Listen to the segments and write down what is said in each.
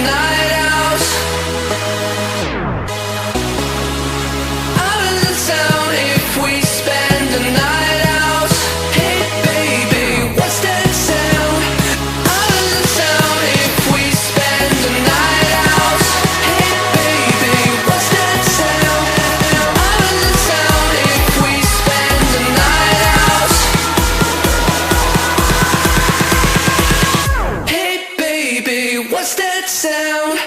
night out. Out of the town if we spend the night out. Hey baby, what's that sound? Out of the town if we spend the night out. Hey baby, what's that sound? Out of the town if we spend the night out. Hey baby, what's that sound?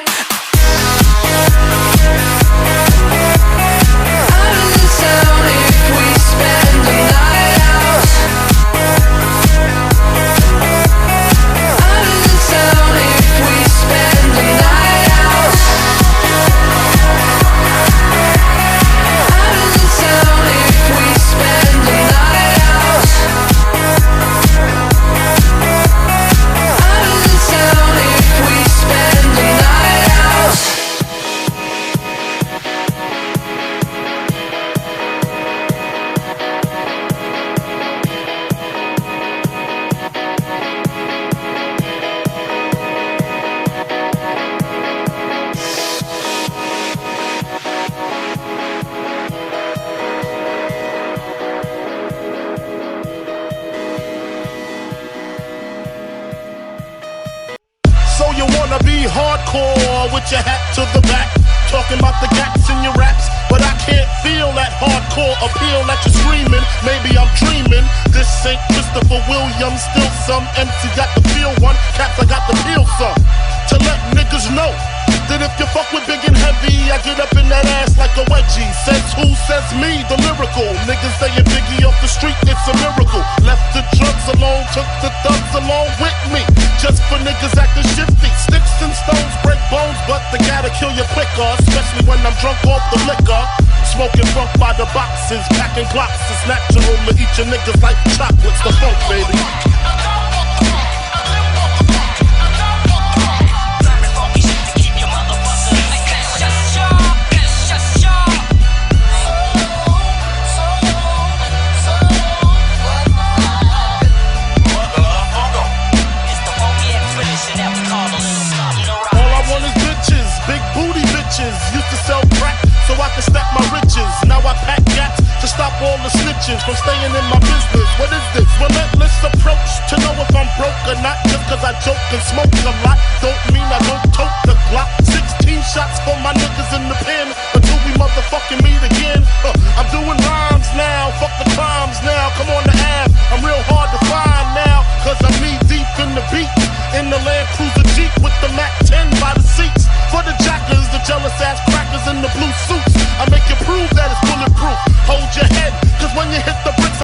Out of the town if we spend the night out. Out of the town if we spend the night out. Out of the town if we spend the night out. Out of the town if we spend the night out. So you wanna be hardcore with your hat to the back, talking about the gaps in your raps, but I can't feel that hardcore appeal that you're screaming. Maybe I'm dreaming. This ain't Christopher Williams, still some MC got the feel one, cats I got the feel some. To let niggas know that if you fuck with big and heavy, I get up in that ass like a wedgie. Says who? Says me, the lyrical. Niggas saying Biggie off the street, it's a miracle. Left the drugs alone, took the thugs along with me. Just for niggas acting shifty. Sticks and stones break bones, but they gotta kill you quicker. Especially when I'm drunk off the liquor. Smoking funk by the boxes, packing clocks. It's natural to eat your niggas like chocolates. The funk, baby. Used to sell crack so I could stack my riches. Now I pack gats to stop all the snitches from staying in my business. What is this? Relentless approach to know if I'm broke or not. Just cause I joke and smoke a lot don't mean I don't tote the Glock. 16 shots for my niggas in the pen until we motherfucking meet again. I'm doing